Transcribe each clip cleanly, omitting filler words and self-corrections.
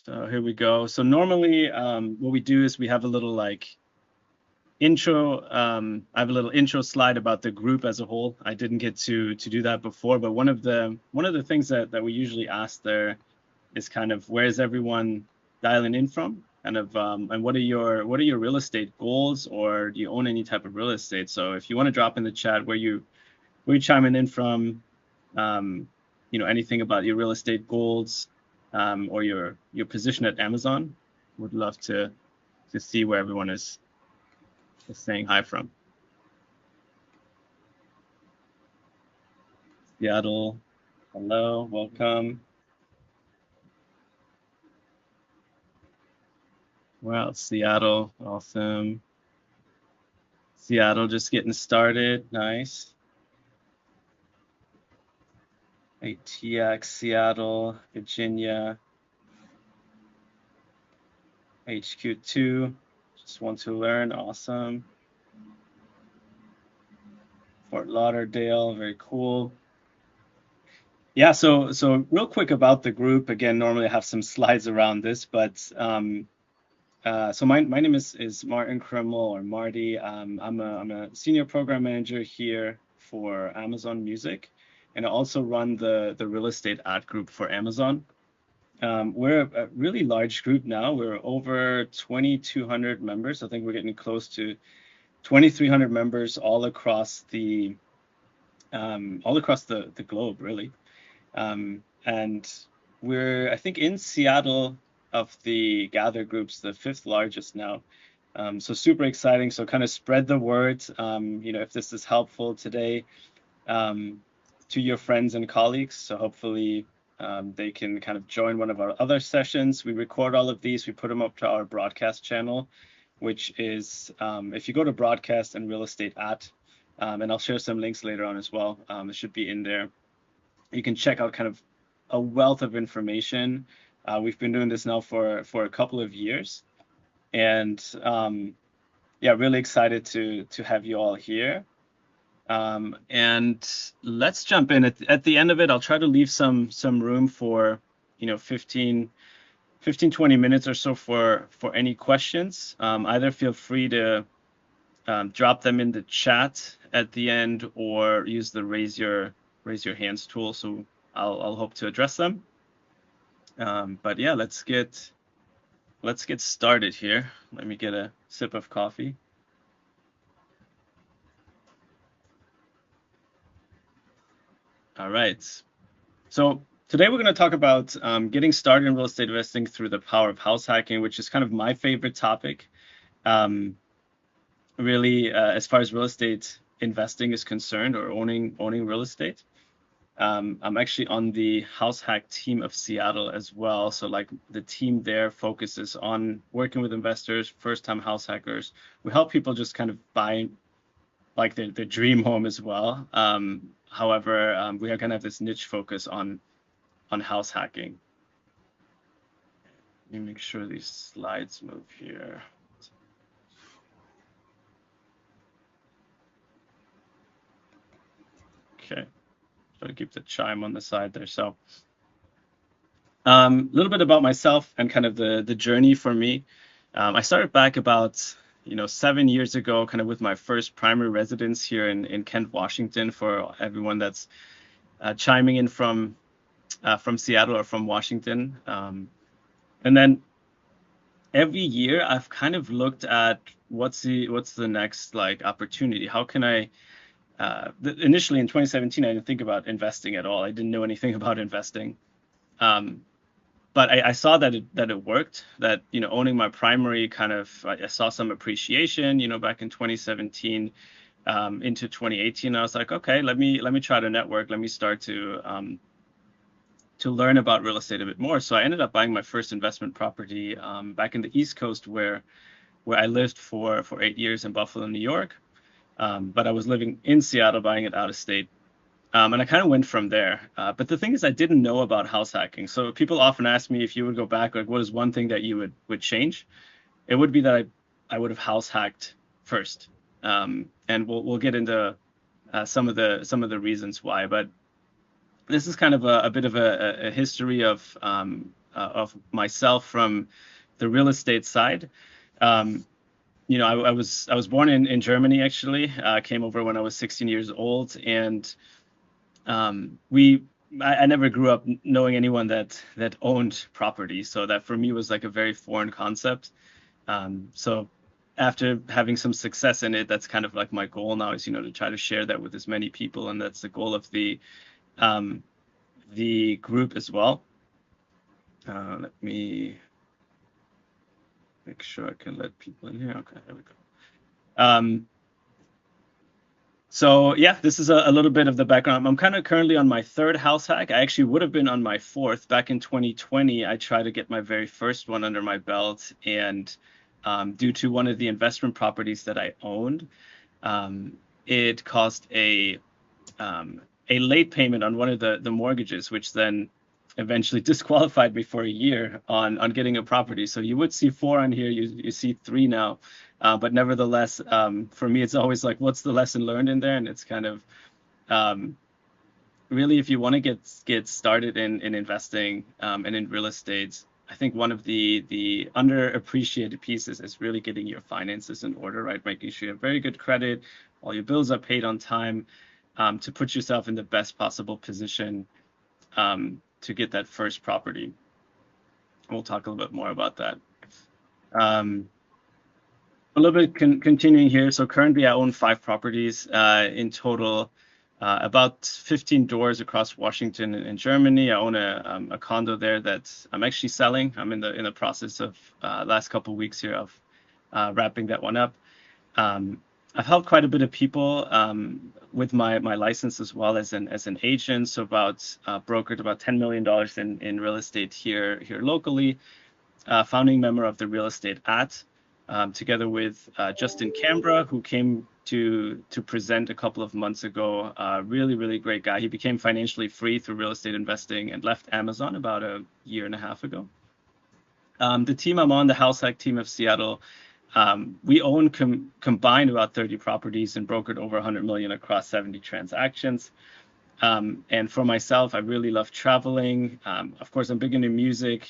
So here we go. So normally, what we do is we have a little like intro. I have a little intro slide about the group as a whole. I didn't get to do that before, but one of the things that we usually ask there is kind of where is everyone dialing in from, kind of, and what are your real estate goals, or do you own any type of real estate? So if you want to drop in the chat where you chiming in from, um, anything about your real estate goals, or your position at Amazon. Would love to see where everyone is saying hi from. Seattle, hello, welcome. Wow, Seattle, awesome. Seattle just getting started, nice. ATX, Seattle, Virginia, HQ2, just want to learn, awesome. Fort Lauderdale, very cool. Yeah, so real quick about the group. Again, normally I have some slides around this, but so my name is Martin Krimmel, or Marty. I'm a senior program manager here for Amazon Music, and I also run the real estate ad group for Amazon. We're a really large group now. We're over 2,200 members. I think we're getting close to 2,300 members all across the globe, really. And we're, I think, in Seattle, of the Gather groups, the fifth largest now. So super exciting. So kind of spread the word. If this is helpful today, um, to your friends and colleagues. So hopefully, they can kind of join one of our other sessions. We record all of these. We put them up to our broadcast channel, which is, if you go to broadcast and real estate at, and I'll share some links later on as well. It should be in there. You can check out kind of a wealth of information. We've been doing this now for a couple of years, and yeah, really excited to have you all here. And let's jump in. At the end of it, I'll try to leave some room for 15 20 minutes or so for any questions. Either feel free to drop them in the chat at the end, or use the raise your hands tool. So I'll hope to address them. But yeah, let's get started here. Let me get a sip of coffee. All right. So today we're going to talk about getting started in real estate investing through the power of house hacking, which is kind of my favorite topic. Really, as far as real estate investing is concerned, or owning real estate. I'm actually on the HouseHack team of Seattle as well. So like the team there focuses on working with investors, first-time house hackers. We help people just kind of buy like their dream home as well. However, we are gonna have this niche focus on house hacking. Let me make sure these slides move here. Okay, try to keep the chime on the side there. So a little bit about myself and kind of the journey for me. I started back about 7 years ago, kind of with my first primary residence here in Kent, Washington. For everyone that's chiming in from Seattle or from Washington, and then every year I've kind of looked at what's the next like opportunity. How can I initially in 2017 I didn't think about investing at all. I didn't know anything about investing. Um, but I saw that it worked. That owning my primary kind of, I saw some appreciation. Back in 2017 into 2018, I was like, okay, let me try to network. Let me start to learn about real estate a bit more. So I ended up buying my first investment property back in the East Coast, where I lived for 8 years in Buffalo, New York. But I was living in Seattle, buying it out of state. And I kind of went from there. But the thing is, I didn't know about house hacking. So people often ask me, if you would go back, like, what is one thing that you would change? It would be that I would have house hacked first. And we'll get into some of the reasons why. But this is kind of a bit of a history of of myself from the real estate side. Um, I was born in Germany actually. Came over when I was 16 years old, and we I never grew up knowing anyone that owned property, so that for me was like a very foreign concept. So after having some success in it, that's kind of like my goal now is, to try to share that with as many people, and that's the goal of um, the group as well. Let me make sure I can let people in here. Okay, there we go. Um, So yeah, this is a little bit of the background. I'm kind of currently on my third house hack. I actually would have been on my fourth. Back in 2020, I tried to get my very first one under my belt, and due to one of the investment properties that I owned, um, it caused a late payment on one of the mortgages, which then eventually disqualified me for a year on getting a property. So you would see 4 on here, you see 3 now. But nevertheless, for me, it's always like, what's the lesson learned in there? And it's kind of um, really, if you want to get started in investing and in real estate, I think one of the underappreciated pieces is really getting your finances in order, right? Making sure you have very good credit, all your bills are paid on time, to put yourself in the best possible position to get that first property. We'll talk a little bit more about that. A little bit continuing here. So currently I own 5 properties in total, about 15 doors across Washington and Germany. I own a condo there that I'm actually selling. I'm in the process of last couple of weeks here of wrapping that one up. I've helped quite a bit of people with my license as well as an agent. So brokered about $10 million in real estate here locally. Founding member of the Real Estate at, together with Justin Canberra, who came to present a couple of months ago. Really, really great guy. He became financially free through real estate investing and left Amazon about a year and a half ago. The team I'm on, the HouseHack team of Seattle, we own combined about 30 properties and brokered over 100 million across 70 transactions. And for myself, I really love traveling. Of course, I'm big into music.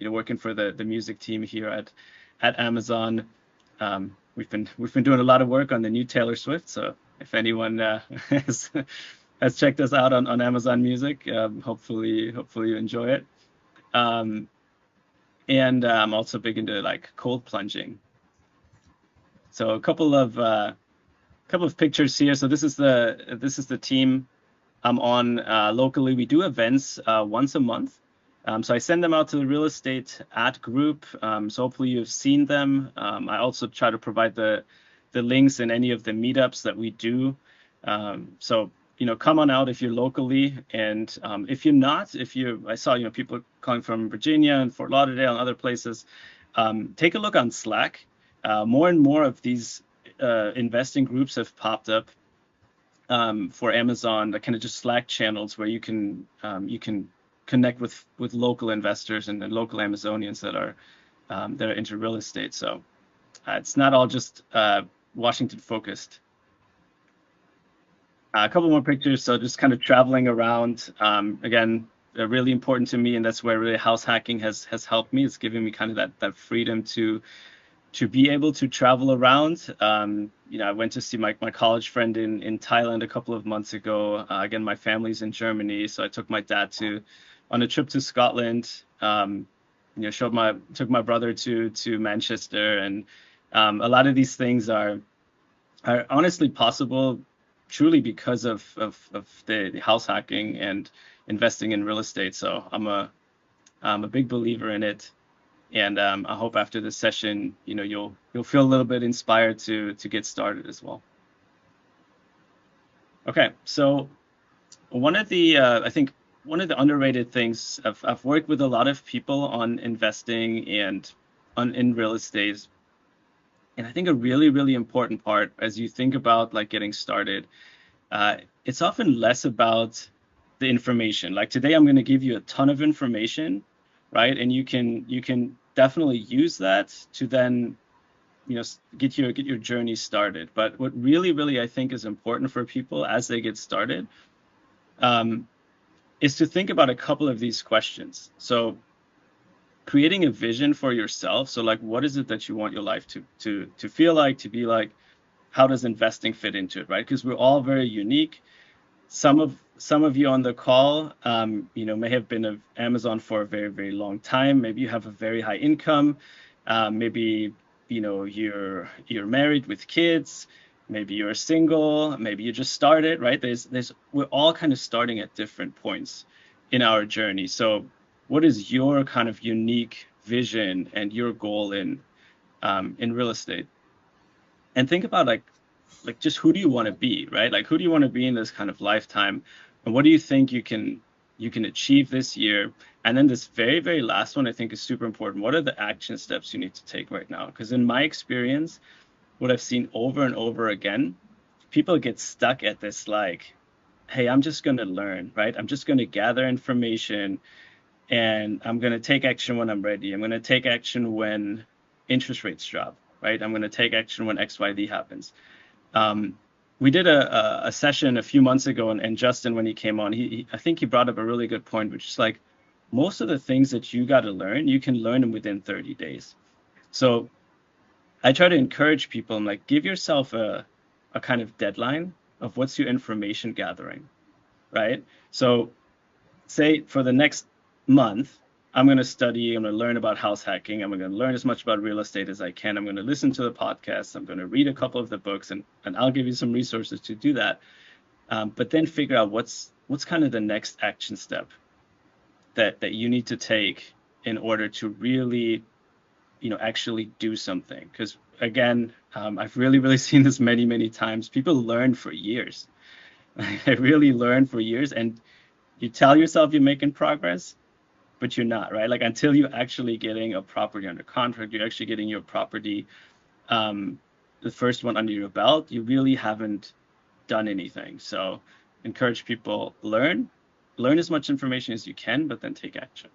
Working for the music team here at Amazon. We've been doing a lot of work on the new Taylor Swift. So if anyone has checked us out on Amazon Music, hopefully you enjoy it. And I'm also big into like cold plunging. So a couple of pictures here. So this is the team I'm on locally. We do events once a month. So I send them out to the real estate at group. So hopefully you've seen them. I also try to provide the links in any of the meetups that we do. So come on out if you're locally, and if you're not, I saw people calling from Virginia and Fort Lauderdale and other places. Take a look on Slack. More and more of these investing groups have popped up for Amazon, the kind of just Slack channels where you can connect with local investors and local Amazonians that are into real estate. So it's not all just Washington focused. A couple more pictures. So just kind of traveling around. Again, really important to me, and that's where really house hacking has helped me. It's giving me kind of that freedom to be able to travel around. I went to see my college friend in Thailand a couple of months ago. Again, my family's in Germany, so I took my dad on a trip to Scotland. Took my brother to Manchester, and a lot of these things are honestly possible truly because of the house hacking and investing in real estate. So I'm a big believer in it. And I hope after this session, you'll feel a little bit inspired to get started as well. Okay, so one of the underrated things, I've worked with a lot of people on investing and in real estate, and I think a really, really important part as you think about like getting started, it's often less about the information. Like today, I'm going to give you a ton of information, right? And you can definitely use that to then get your journey started. But what really, really I think is important for people as they get started is to think about a couple of these questions. So creating a vision for yourself. So like, what is it that you want your life to feel like, to be like? How does investing fit into it, right? Because we're all very unique. Some of you on the call, may have been of Amazon for a very, very long time. Maybe you have a very high income. Maybe you're married with kids. Maybe you're single. Maybe you just started, right? We're all kind of starting at different points in our journey. So, what is your kind of unique vision and your goal in real estate? And think about like just who do you want to be, right? Like who do you want to be in this kind of lifetime, and what do you think you can achieve this year? And then this very, very last one I think is super important. What are the action steps you need to take right now? Because in my experience, what I've seen over and over again, people get stuck at this like, hey, I'm just going to learn, right? I'm just going to gather information and I'm going to take action when I'm ready. I'm going to take action when interest rates drop, right? I'm going to take action when XYZ happens. We did a session a few months ago, and Justin, when he came on, I think he brought up a really good point, which is like most of the things that you got to learn, you can learn them within 30 days. So I try to encourage people and like give yourself a kind of deadline of what's your information gathering, right? So say for the next month, I'm going to study, I'm going to learn about house hacking, I'm going to learn as much about real estate as I can, I'm going to listen to the podcasts, I'm going to read a couple of the books, and I'll give you some resources to do that. But then figure out what's kind of the next action step that you need to take in order to really, actually do something. Because again, I've really, really seen this many, many times. People learn for years. I really learn for years, and you tell yourself you're making progress, but you're not, right? Like until you're actually getting a property under contract, you're actually getting your property, the first one under your belt, you really haven't done anything. So encourage people, learn as much information as you can, but then take action.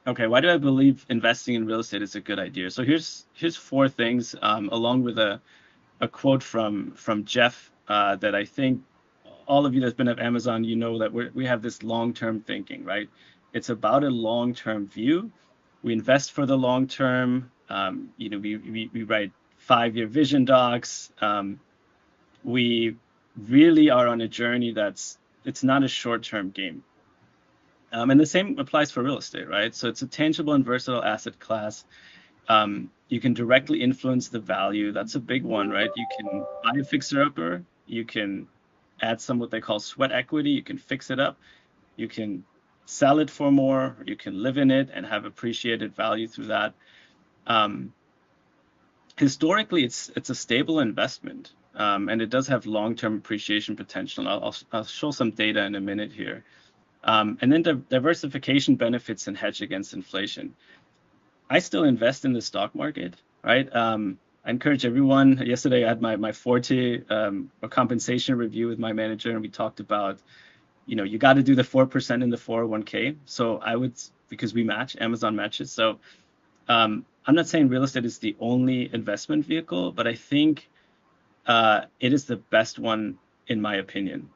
Okay, why do I believe investing in real estate is a good idea? So here's four things, along with a quote from Jeff, that I think all of you that's been at Amazon, you know that we have this long-term thinking, right? It's about a long-term view. We invest for the long term. We write 5-year vision docs. We really are on a journey it's not a short-term game. And the same applies for real estate, right? So it's a tangible and versatile asset class. You can directly influence the value. That's a big one, right? You can buy a fixer-upper. You can add some what they call sweat equity. You can fix it up. You can sell it for more. You can live in it and have appreciated value through that. Historically, it's a stable investment, and it does have long-term appreciation potential. And I'll show some data in a minute here. And then diversification benefits and hedge against inflation. I still invest in the stock market, right? I encourage everyone. Yesterday, I had my Forte or compensation review with my manager, and we talked about, you got to do the 4% in the 401k. So because we match, Amazon matches. So I'm not saying real estate is the only investment vehicle, but I think it is the best one in my opinion.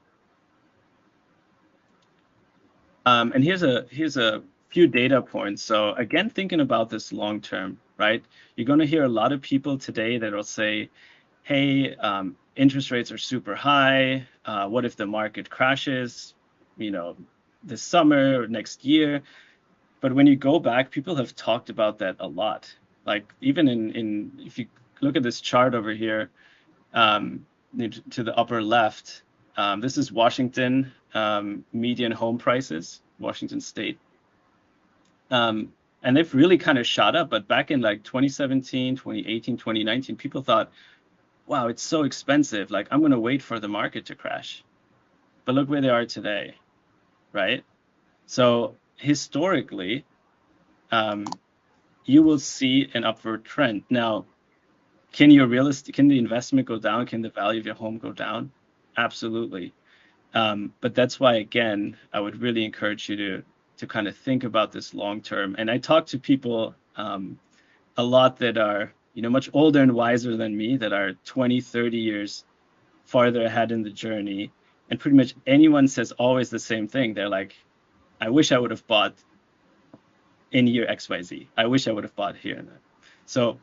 And here's a few data points. So again, thinking about this long term, right? You're going to hear a lot of people today that will say, hey, interest rates are super high. What if the market crashes, this summer or next year? But when you go back, people have talked about that a lot. Like even if you look at this chart over here, to the upper left, this is Washington median home prices, Washington State. And they've really kind of shot up. But back in like 2017, 2018, 2019, people thought, wow, it's so expensive. Like, I'm going to wait for the market to crash. But look where they are today, right? So historically, you will see an upward trend. Now, can the investment go down? Can the value of your home go down? Absolutely. But that's why, again, I would really encourage you to kind of think about this long term. And I talk to people a lot that are, much older and wiser than me, that are 20, 30 years farther ahead in the journey. And pretty much anyone says always the same thing. They're like, I wish I would have bought in year XYZ. I wish I would have bought here and there. So,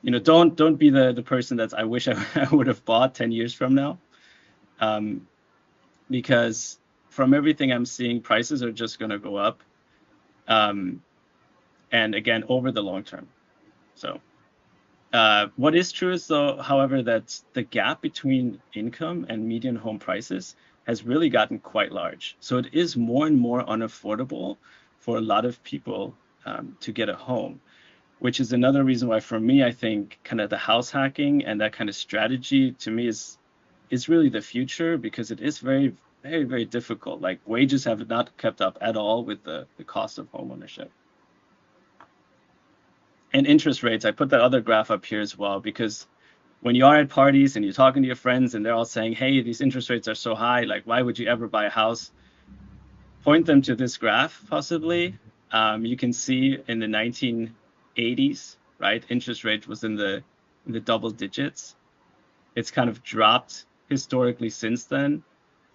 don't be the person that's I wish I would have bought 10 years from now. Because from everything I'm seeing, prices are just going to go up. And again, over the long term. So what is true is, though, however, that the gap between income and median home prices has really gotten quite large. So it is more and more unaffordable for a lot of people to get a home, which is another reason why, for me, I think kind of the house hacking and that kind of strategy to me is really the future, because it is very, very, very difficult. Like, wages have not kept up at all with the cost of home ownership. And interest rates, I put that other graph up here as well, because when you are at parties and you're talking to your friends and they're all saying, hey, these interest rates are so high, like, why would you ever buy a house? Point them to this graph, possibly. You can see in the 1980s, right, interest rate was in the double digits. It's kind of dropped historically since then,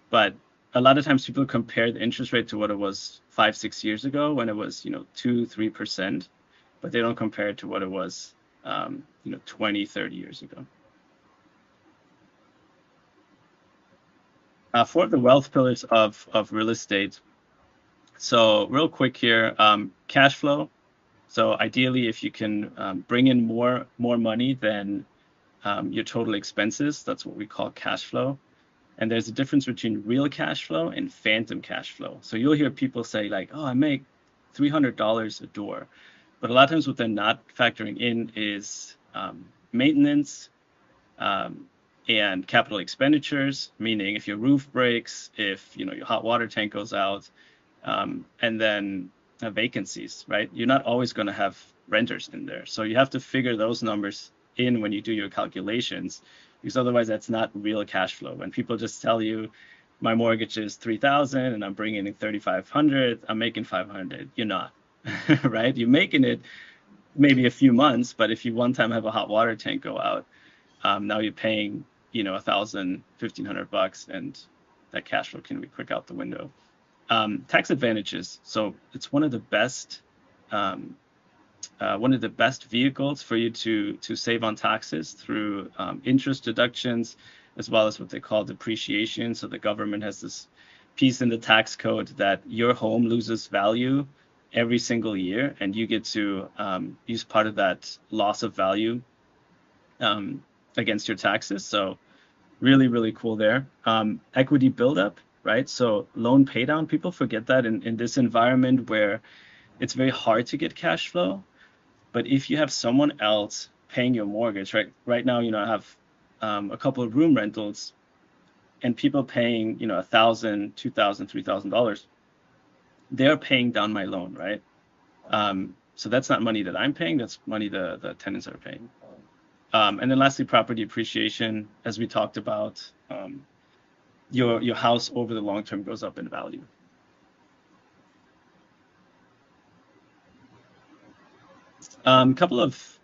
but a lot of times people compare the interest rate to what it was 5-6 years ago, when it was 2-3%, but they don't compare it to what it was 20-30 years ago. For the wealth pillars of real estate, so real quick here, cash flow. So ideally, if you can bring in more money than your total expenses, that's what we call cash flow. And there's a difference between real cash flow and phantom cash flow. So you'll hear people say, like, oh, I make $300 a door. But a lot of times what they're not factoring in is maintenance and capital expenditures, meaning if your roof breaks, if your hot water tank goes out, and then vacancies, right? You're not always going to have renters in there. So you have to figure those numbers in when you do your calculations, because otherwise that's not real cash flow. When people just tell you, my mortgage is $3,000 and I'm bringing in $3,500, I'm making $500, you're not, right? You're making it maybe a few months, but if you one time have a hot water tank go out, now you're paying $1,000, $1,500, and that cash flow can be quick out the window. Tax advantages. So it's one of the best vehicles for you to save on taxes through interest deductions, as well as what they call depreciation. So the government has this piece in the tax code that your home loses value every single year, and you get to use part of that loss of value against your taxes. So really, really cool there. Equity buildup, right? So loan pay down, people forget that in this environment where it's very hard to get cash flow. But if you have someone else paying your mortgage, right now, I have a couple of room rentals, and people paying, $1,000, $2,000, $3,000, they're paying down my loan, right? So that's not money that I'm paying, that's money the tenants are paying. And then lastly, property appreciation, as we talked about, your house over the long term goes up in value. A couple of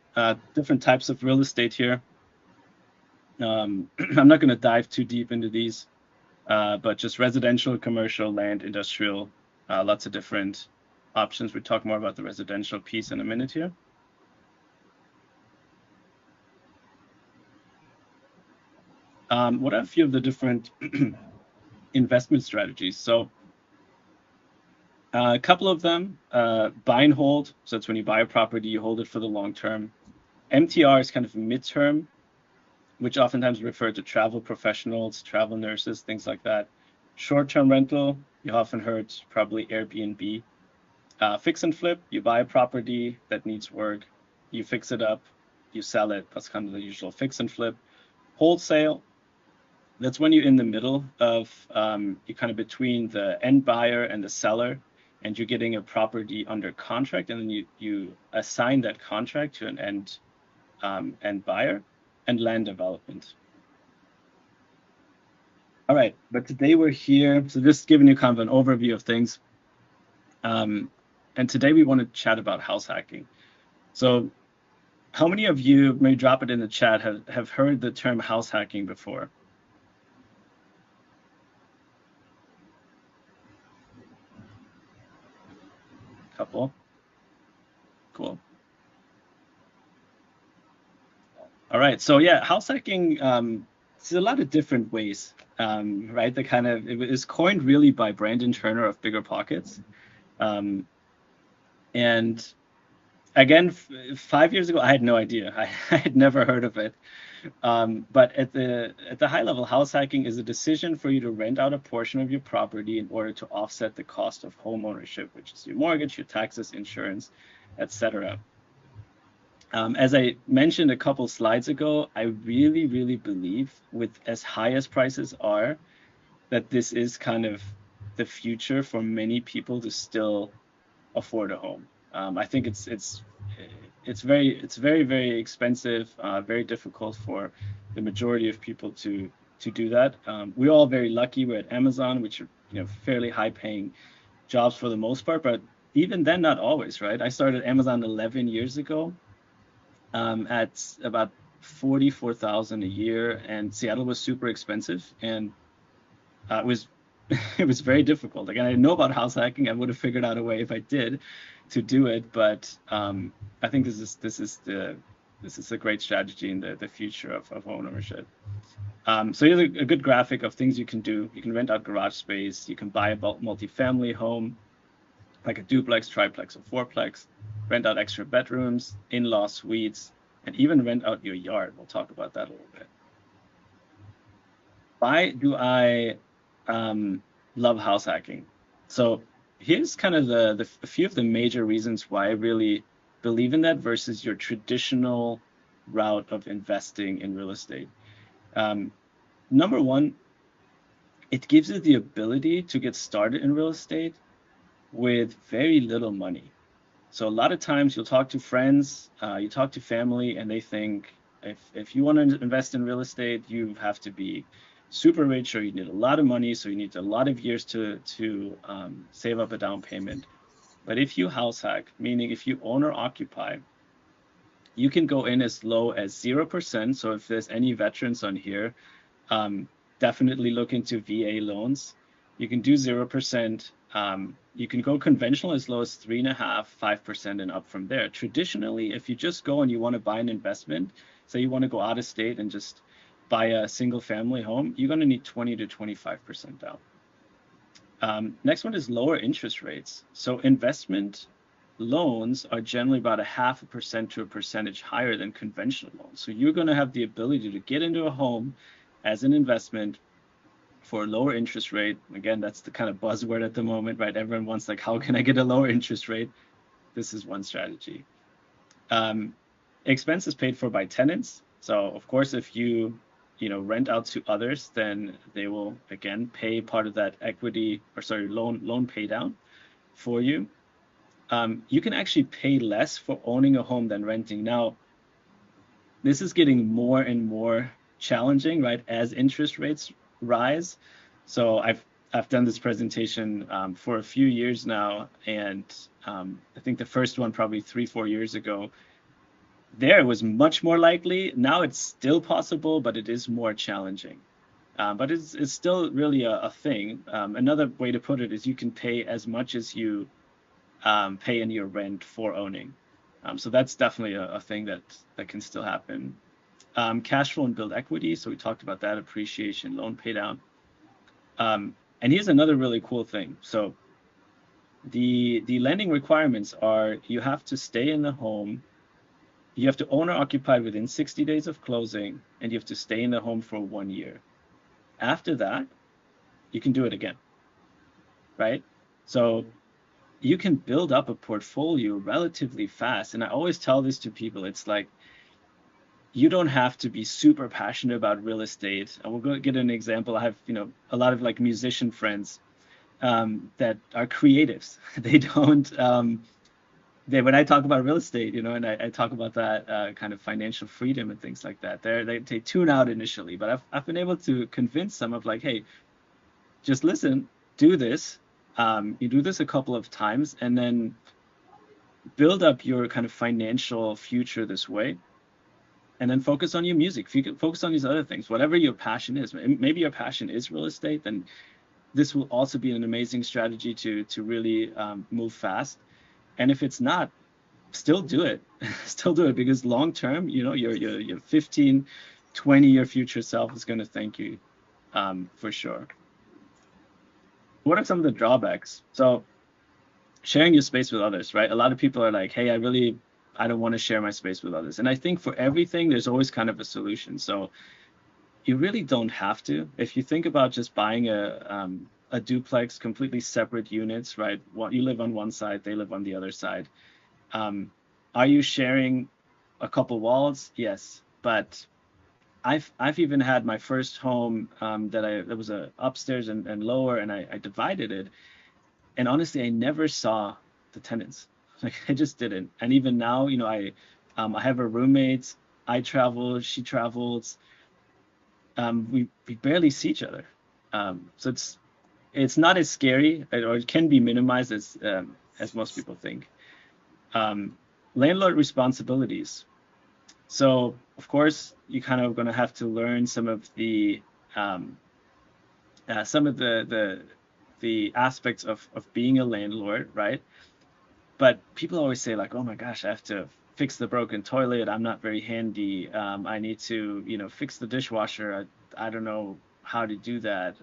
different types of real estate here. I'm not going to dive too deep into these, but just residential, commercial, land, industrial, lots of different options. We'll talk more about the residential piece in a minute here. What are a few of the different investment strategies? So a couple of them, buy and hold. So that's when you buy a property, you hold it for the long term. MTR is kind of midterm, which oftentimes refer to travel professionals, travel nurses, things like that. Short-term rental, you often heard probably Airbnb. Fix and flip, you buy a property that needs work, you fix it up, you sell it. That's kind of the usual fix and flip. Wholesale, that's when you're in the middle of, you're kind of between the end buyer and the seller, and you're getting a property under contract, and then you assign that contract to an end buyer. And land development. All right, but today we're here, so just giving you kind of an overview of things. And today we want to chat about house hacking. So how many of you, maybe drop it in the chat, have heard the term house hacking before? Couple. Cool. All right. So yeah, house hacking, there's a lot of different ways, right? The kind of it was coined really by Brandon Turner of Bigger Pockets. Um, and again, 5 years ago, I had no idea. I had never heard of it. But at the high level, house hacking is a decision for you to rent out a portion of your property in order to offset the cost of home ownership, which is your mortgage, your taxes, insurance, etc. As I mentioned a couple slides ago, I really, really believe with as high as prices are, that this is kind of the future for many people to still afford a home. I think it's very very expensive, very difficult for the majority of people to do that. We're all very lucky. We're at Amazon, which are fairly high paying jobs for the most part, but even then, not always, right? I started Amazon 11 years ago, at about 44,000 a year, and Seattle was super expensive, and it was it was very difficult. Like I didn't know about house hacking. I would have figured out a way if I did to do it, but I think this is a great strategy in the future of home ownership. So here's a good graphic of things you can do. You can rent out garage space. You can buy a multi-family home, like a duplex, triplex, or fourplex. Rent out extra bedrooms, in-law suites, and even rent out your yard. We'll talk about that a little bit. Why do I love house hacking? So here's kind of a few of the major reasons why I really believe in that versus your traditional route of investing in real estate. Um, Number one, it gives you the ability to get started in real estate with very little money. So a lot of times you'll talk to friends, you talk to family, and they think if you want to invest in real estate, you have to be super rich or you need a lot of money, so you need a lot of years to save up a down payment. But if you house hack, meaning if you own or occupy, you can go in as low as 0%. So if there's any veterans on here, um, definitely look into VA loans. You can do 0%. You can go conventional as low as 3.5, 5%, and up from there. Traditionally, if you just go and you want to buy an investment, say you want to go out of state and just buy a single family home, you're going to need 20 to 25% down. Next one is lower interest rates. So investment loans are generally about 0.5% to a percentage higher than conventional loans. So you're going to have the ability to get into a home as an investment for a lower interest rate. Again, that's the kind of buzzword at the moment, right? Everyone wants like, how can I get a lower interest rate? This is one strategy. Expenses paid for by tenants. So of course, if you rent out to others, then they will again pay part of that equity or sorry loan pay down for you. You can actually pay less for owning a home than renting. Now, this is getting more and more challenging, right, as interest rates rise. So I've done this presentation for a few years now, and I think the first one probably 3-4 years ago. There was much more likely. Now it's still possible, but it is more challenging. But it's still really a thing. Another way to put it is you can pay as much as you pay in your rent for owning. So that's definitely a thing that can still happen. Cash flow and build equity. So we talked about that, appreciation, loan pay down. And here's another really cool thing. So the lending requirements are you have to stay in the home, you have to own or occupy within 60 days of closing, and you have to stay in the home for 1 year. After that, you can do it again, right? So you can build up a portfolio relatively fast. And I always tell this to people. It's like, you don't have to be super passionate about real estate. I will go get an example. I have, a lot of like musician friends that are creatives. They don't, when I talk about real estate, and I talk about that kind of financial freedom and things like that, they tune out initially. But I've been able to convince them of like, hey, just listen, do this. You do this a couple of times, and then build up your kind of financial future this way. And then focus on your music. If you can focus on these other things, whatever your passion is, maybe your passion is real estate, then this will also be an amazing strategy to really move fast. And if it's not, still do it. Still do it because long term, your 15, 20-year future self is going to thank you, for sure. What are some of the drawbacks? So sharing your space with others, right? A lot of people are like, hey, I don't want to share my space with others. And I think for everything, there's always kind of a solution. So you really don't have to. If you think about just buying a duplex, completely separate units, right? What you live on one side, they live on the other side. Um, are you sharing a couple walls? Yes, but I've even had my first home, that was a upstairs and lower, and I divided it. And honestly, I never saw the tenants. Like I just didn't. And even now, I have a roommate. I travel, she travels. We barely see each other. So it's not as scary, or it can be minimized as most people think. Um, Landlord responsibilities. So of course, you kind of going to have to learn um, some of the aspects of being a landlord, right? But people always say like, oh my gosh, I have to fix the broken toilet. I'm not very handy. I need to, fix the dishwasher. I don't know how to do that.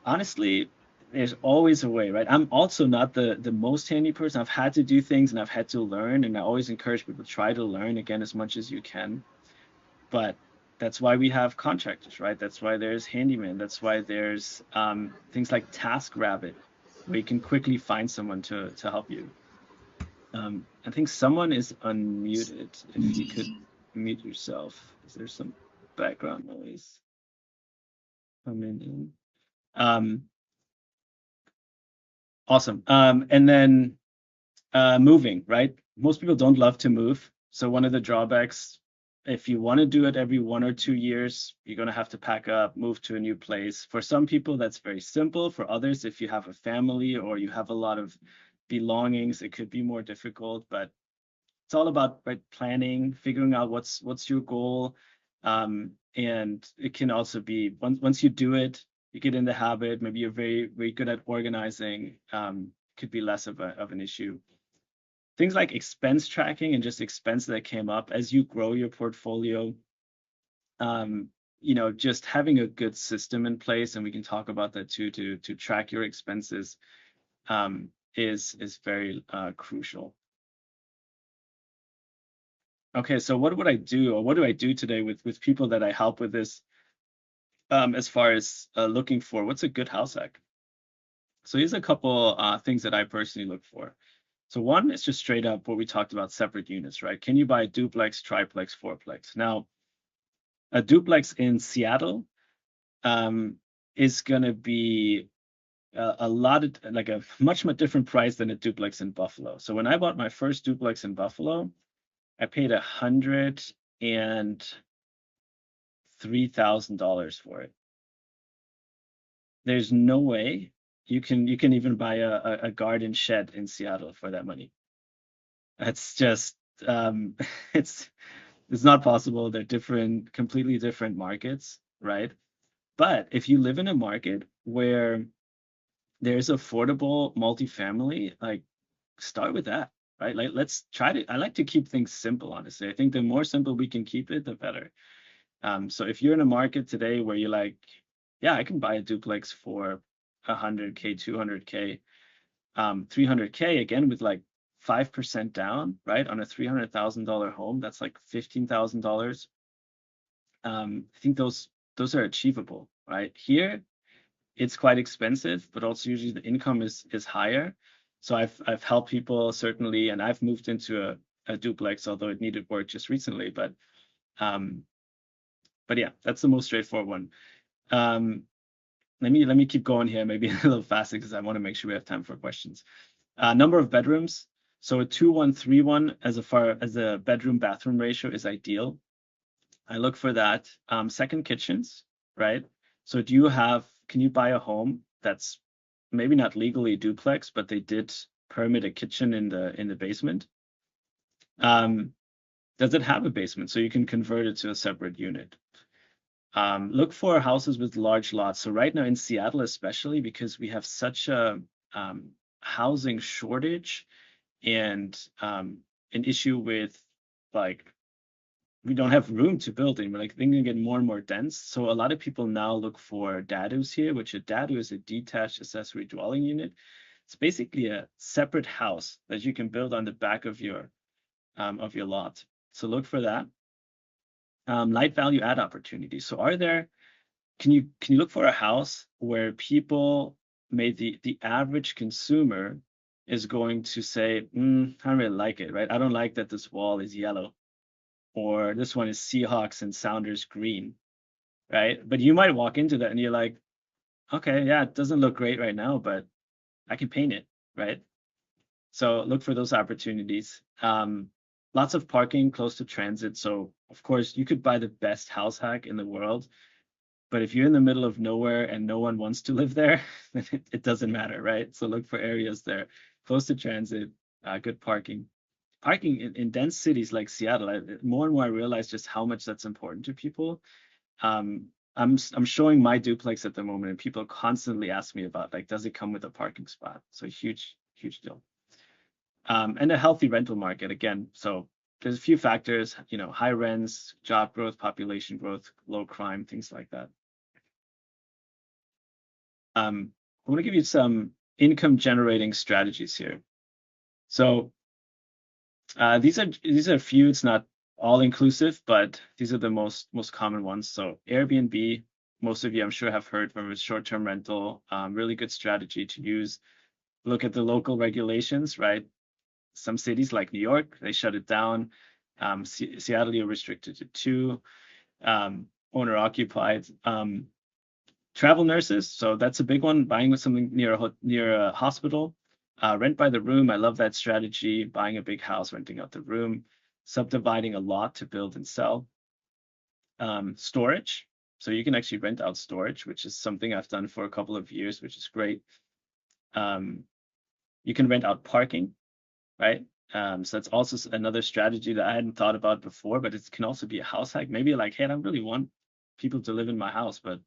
Honestly, there's always a way, right? I'm also not the most handy person. I've had to do things and I've had to learn, and I always encourage people to try to learn again as much as you can. But that's why we have contractors, right? That's why there's handyman. That's why there's things like TaskRabbit, where you can quickly find someone to help you. I think someone is unmuted. If you could mute yourself, is there some background noise coming in? Um, awesome. And then moving, right? Most people don't love to move. So one of the drawbacks, if you want to do it every 1 or 2 years, you're going to have to pack up, move to a new place. For some people, that's very simple. For others, if you have a family or you have a lot of belongings, it could be more difficult. But it's all about, right, planning, figuring out what's your goal. And it can also be once you do it, you get in the habit, maybe you're very, very good at organizing, could be less of an issue. Things like expense tracking and just expense that came up as you grow your portfolio. Um, just having a good system in place, and we can talk about that too, to track your expenses, is very crucial. Okay, so what would I do, or what do I do today with people that I help with this, as far as looking for what's a good house hack? So here's a couple things that I personally look for. So one is just straight up what we talked about, separate units, right? Can you buy a duplex, triplex, fourplex? Now, a duplex in Seattle um, is going to be a lot of, like, a much different price than a duplex in Buffalo. So when I bought my first duplex in Buffalo, I paid $103,000 for it. There's no way you can even buy a garden shed in Seattle for that money. That's just it's it's not possible. They're different, completely different markets, right? But if you live in a market where there's affordable multifamily, like, start with that, right? Like, let's try to. I like to keep things simple, honestly. I think the more simple we can keep it, the better. So if you're in a market today where you're like, yeah, I can buy a duplex for 100K, 200K, 300K, again with like 5% down, right? On a $300,000 home, that's like $15,000. I think those are achievable, right? Here, it's quite expensive, but also usually the income is higher. So I've helped people certainly, and I've moved into a duplex, although it needed work just recently. Um, but yeah, that's the most straightforward one. Um, let me keep going here, maybe a little faster because I want to make sure we have time for questions. Number of bedrooms. So a 2-1-3-1 as far as the bedroom bathroom ratio is ideal. I look for that. Second kitchens, right? So can you buy a home that's maybe not legally duplex, but they did permit a kitchen in the basement? Does it have a basement so you can convert it to a separate unit? Look for houses with large lots. So right now in Seattle, especially because we have such a housing shortage, and an issue with like we don't have room to build in. We're like things get more and more dense. So a lot of people now look for dadus here, which a dadu is a detached accessory dwelling unit. It's basically a separate house that you can build on the back of your lot. So look for that. Light value add opportunities. So can you look for a house where people the average consumer is going to say, I don't really like it, right? I don't like that this wall is yellow, or this one is Seahawks and Sounders green, right? But you might walk into that and you're like, okay, yeah, it doesn't look great right now, but I can paint it, right? So look for those opportunities. Lots of parking close to transit. So of course you could buy the best house hack in the world, but if you're in the middle of nowhere and no one wants to live there, then it doesn't matter, right? So look for areas there close to transit, good parking. Parking in dense cities like Seattle, more and more I realize just how much that's important to people. I'm showing my duplex at the moment, and people constantly ask me about like, does it come with a parking spot? So huge deal. And a healthy rental market again. So there's a few factors, high rents, job growth, population growth, low crime, things like that. I want to give you some income generating strategies here. So these are a few. It's not all inclusive, but these are the most common ones. So Airbnb, most of you I'm sure have heard from a short-term rental, really good strategy to use. Look at the local regulations, right? Some cities like New York, they shut it down. Seattle, you're restricted to 2, owner occupied. Travel nurses, so that's a big one. Buying with something near a hospital. Rent by the room, I love that strategy. Buying a big house, renting out the room, subdividing a lot to build and sell. Storage, so you can actually rent out storage, which is something I've done for a couple of years, which is great. You can rent out parking, right? So that's also another strategy that I hadn't thought about before, but it can also be a house hack. Maybe like, hey, I don't really want people to live in my house, but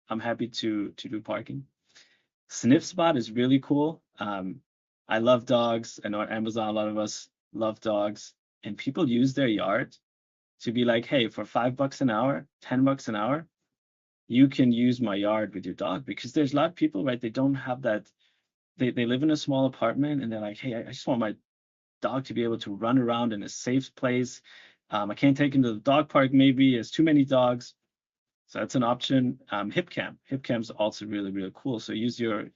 I'm happy to do parking. Sniff spot is really cool. I love dogs. I know at Amazon, a lot of us love dogs, and people use their yard to be like, hey, for $5 an hour, $10 an hour, you can use my yard with your dog, because there's a lot of people, right? They don't have that. They live in a small apartment and they're like, hey, I just want my dog to be able to run around in a safe place. I can't take him to the dog park. Maybe there's too many dogs. So that's an option. HipCamp. HipCamp is also really cool. So use your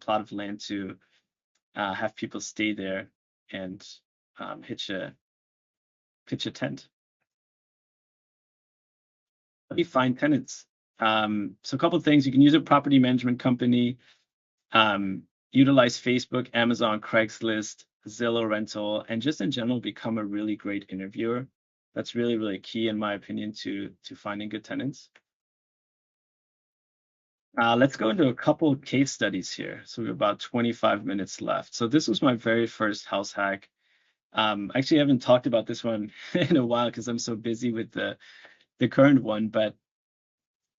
plot of land to have people stay there and pitch a tent. How do you find tenants? So a couple of things. You can use a property management company. Utilize Facebook, Amazon, Craigslist, Zillow rental, and just in general become a really great interviewer. That's really key, in my opinion, to finding good tenants. Let's go into a couple of case studies here. So we have about 25 minutes left. So this was my very first house hack. Actually, I haven't talked about this one in a while because I'm so busy with the current one, but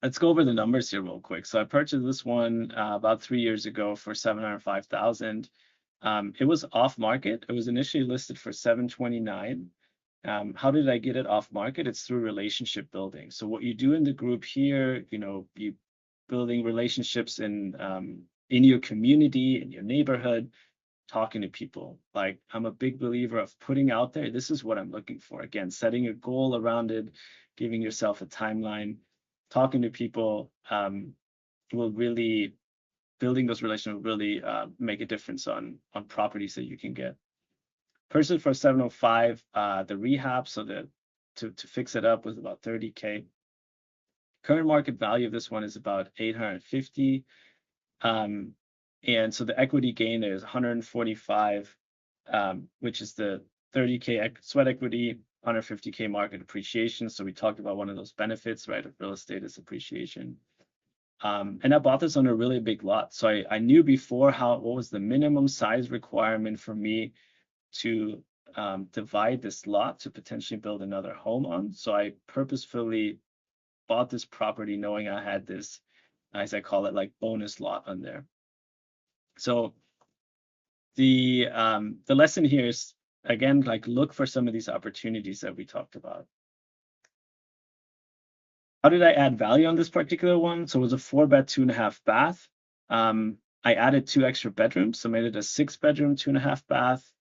let's go over the numbers here real quick. So I purchased this one about 3 years ago for $705,000. It was off market. It was initially listed for $729,000. How did I get it off market? It's through relationship building. So what you do in the group here, you building relationships in your community, in your neighborhood, talking to people. Like, I'm a big believer of putting out there, this is what I'm looking for. Again, setting a goal around it, giving yourself a timeline, talking to people will really, building those relationships will really make a difference on properties that you can get. Purchased for 705, the rehab, so to fix it up was about 30K. Current market value of this one is about 850. And so the equity gain is 145, which is the 30K sweat equity, 150K market appreciation. So we talked about one of those benefits, right, of real estate is appreciation. And I bought this on a really big lot. So I knew before what was the minimum size requirement for me to divide this lot to potentially build another home on. So I purposefully bought this property knowing I had this, as I call it, like bonus lot on there. So the lesson here is, again, like, look for some of these opportunities that we talked about. How did I add value on this particular one? So it was a 4-bed, 2.5 bath. I added 2 extra bedrooms, so made it a 6-bedroom, 2.5 bath,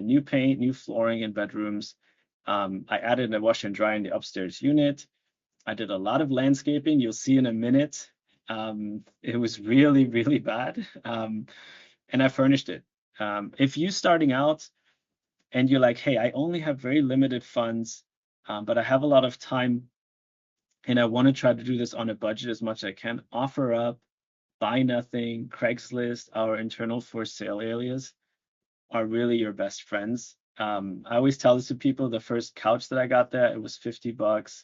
new paint, new flooring in bedrooms. I added a washer and dryer in the upstairs unit. I did a lot of landscaping. You'll see in a minute. It was really, really bad. And I furnished it. If you're starting out and you're like, hey, I only have very limited funds, but I have a lot of time and I want to try to do this on a budget as much as I can, offer up, buy nothing, Craigslist, our internal for sale areas are really your best friends. I always tell this to people, the first couch that I got there, it was $50.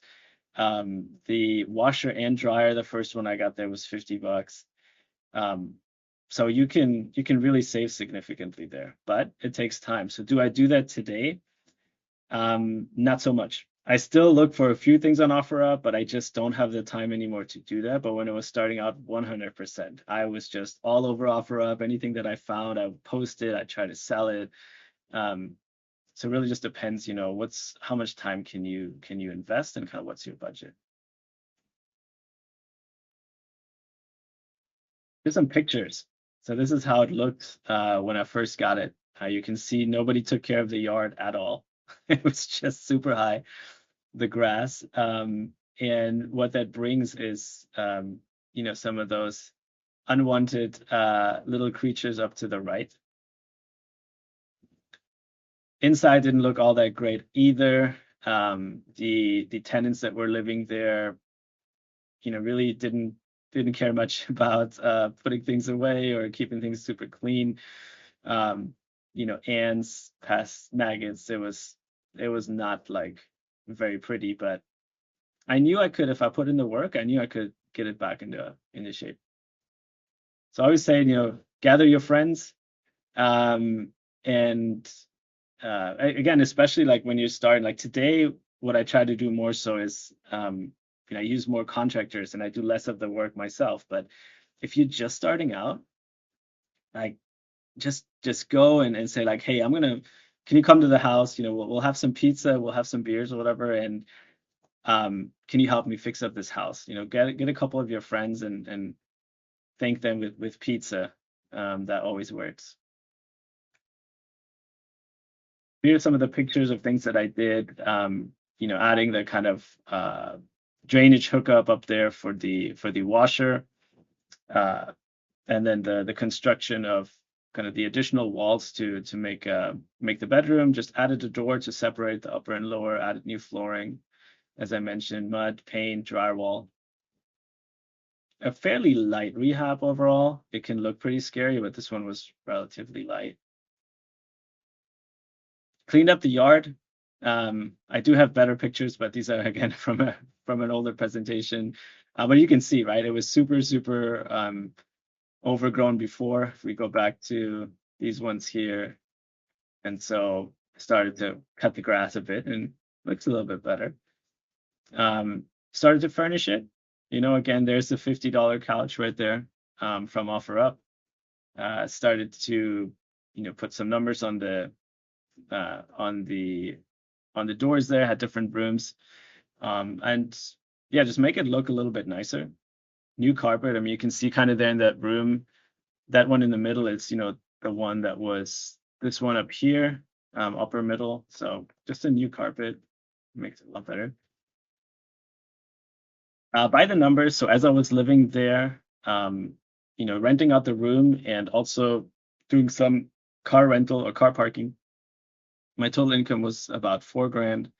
The washer and dryer, the first one I got there was $50. So you can really save significantly there, but it takes time. So do I do that today? Not so much. I still look for a few things on OfferUp, but I just don't have the time anymore to do that. But when it was starting out, 100%, I was just all over OfferUp. Anything that I found, I would post it. I try to sell it. So it really just depends, how much time can you invest and kind of what's your budget. Here's some pictures. So this is how it looked when I first got it. You can see nobody took care of the yard at all. It was just super high, the grass. And what that brings is, some of those unwanted little creatures up to the right. Inside didn't look all that great either. The tenants that were living there, really didn't care much about putting things away or keeping things super clean. Ants, pests, maggots. It was not like very pretty, but I knew I could, if I put in the work, I knew I could get it back into shape. So I always say, gather your friends, and again, especially like when you're starting, like today, what I try to do more so is, I use more contractors and I do less of the work myself. But if you're just starting out, like just go and say like, hey, can you come to the house? We'll have some pizza, we'll have some beers or whatever, and can you help me fix up this house? Get a couple of your friends and thank them with pizza. That always works. Here are some of the pictures of things that I did. Adding the kind of drainage hookup up there for the washer, and then the construction of kind of the additional walls to make the bedroom. Just added a door to separate the upper and lower. Added new flooring, as I mentioned, mud, paint, drywall. A fairly light rehab overall. It can look pretty scary, but this one was relatively light. Cleaned up the yard. I do have better pictures, but these are again from an older presentation. But you can see, right? It was super, super overgrown before. If we go back to these ones here, and so I started to cut the grass a bit, and it looks a little bit better. Started to furnish it. Again, there's the $50 couch right there from OfferUp. Started to, put some numbers on the doors there, had different rooms, and yeah, just make it look a little bit nicer. New carpet. I mean, you can see kind of there in that room, that one in the middle is, the one that was this one up here, upper middle. So just a new carpet makes it a lot better. By the numbers. So as I was living there, renting out the room and also doing some car rental or car parking, my total income was about $4,000,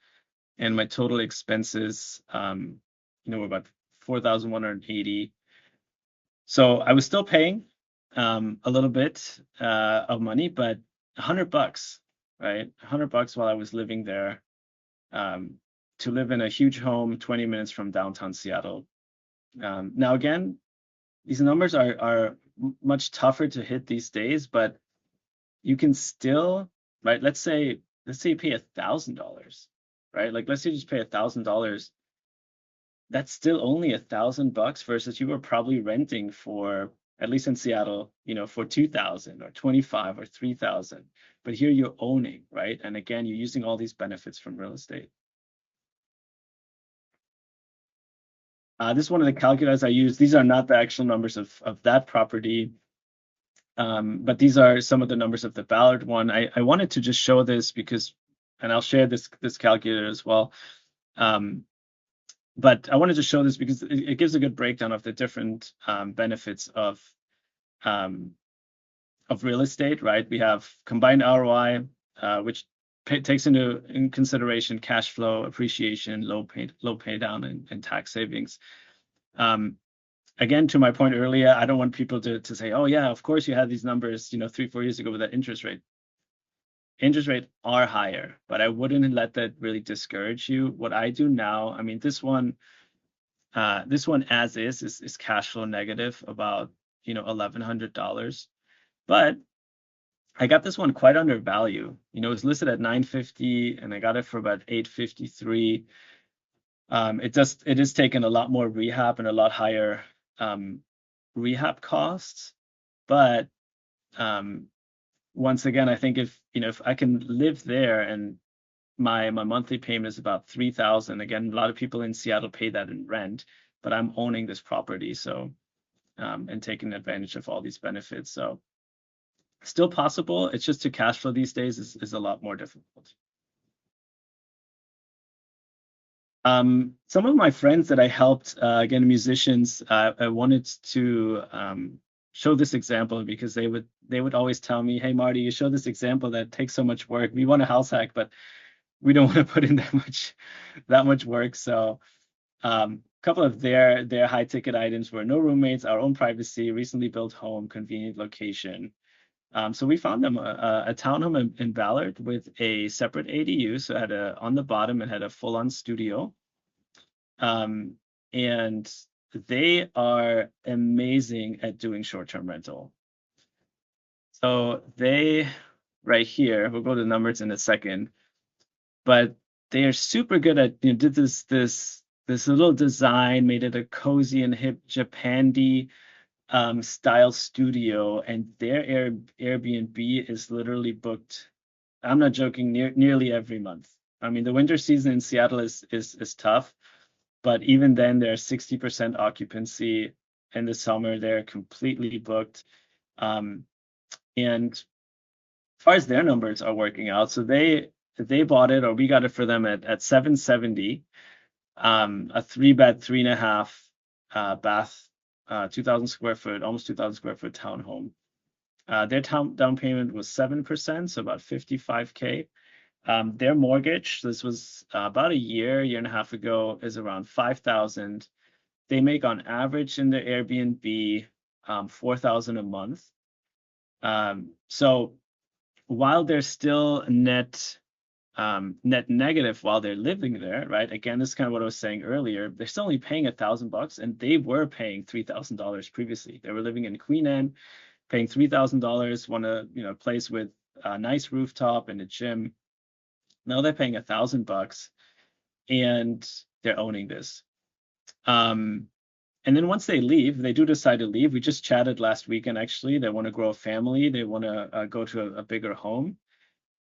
and my total expenses, were about 4,180. So I was still paying a little bit of money, but $100, right? $100 while I was living there, to live in a huge home 20 minutes from downtown Seattle. Now again, these numbers are much tougher to hit these days, but you can still, right? Let's say you pay $1,000, right? Like let's say you just pay $1,000. That's still only $1,000 versus you were probably renting for at least in Seattle, for 2,000 or 25 or 3,000. But here you're owning, right? And again, you're using all these benefits from real estate. This is one of the calculators I use. These are not the actual numbers of that property, but these are some of the numbers of the Ballard one. I wanted to just show this because, and I'll share this calculator as well. But I wanted to show this because it gives a good breakdown of the different benefits of real estate, right? We have combined ROI, which takes in consideration cash flow, appreciation, low pay down, and tax savings. Again, to my point earlier, I don't want people to say, oh yeah, of course you had these numbers, 3-4 years ago with that interest rate. Interest rates are higher, but I wouldn't let that really discourage you. What I do now, I mean, this one as is cash flow negative, about $1,100, but I got this one quite undervalued. It's listed at $950, and I got it for about $853. It is taking a lot more rehab and a lot higher rehab costs, but once again, I think if I can live there and my monthly payment is about $3,000. Again, a lot of people in Seattle pay that in rent, but I'm owning this property, so and taking advantage of all these benefits. So still possible. It's just to cash flow these days is a lot more difficult. Some of my friends that I helped, again, musicians, I wanted to show this example because they would always tell me, hey, Marty, you show this example that takes so much work. We want a house hack, but we don't want to put in that much work. So a couple of their high ticket items were no roommates, our own privacy, recently built home, convenient location. So we found them a townhome in Ballard with a separate ADU. So it had on the bottom, it had a full-on studio. And they are amazing at doing short-term rental. So they, right here, we'll go to the numbers in a second, but they are super good at, did this little design, made it a cozy and hip Japandi style studio, and their Airbnb is literally booked. I'm not joking, nearly every month. I mean, the winter season in Seattle is tough, but even then, they're 60% occupancy. In the summer, they're completely booked. And as far as their numbers are working out, so they bought it, or we got it for them at $770, a 3-bed, 3.5 bath. 2,000 square foot, almost 2,000 square foot townhome. Their down payment was 7%, so about $55K. Their mortgage, this was about a year and a half ago, is around $5,000. They make on average in their Airbnb $4,000 a month. So while they're still net negative while they're living there, right? Again, this is kind of what I was saying earlier. They're still only paying $1,000, and they were paying $3,000 previously. They were living in Queen Anne, paying $3,000, want a place with a nice rooftop and a gym. Now they're paying $1,000, and they're owning this. And then once they leave, they do decide to leave. We just chatted last weekend, actually. They want to grow a family. They want to go to a bigger home.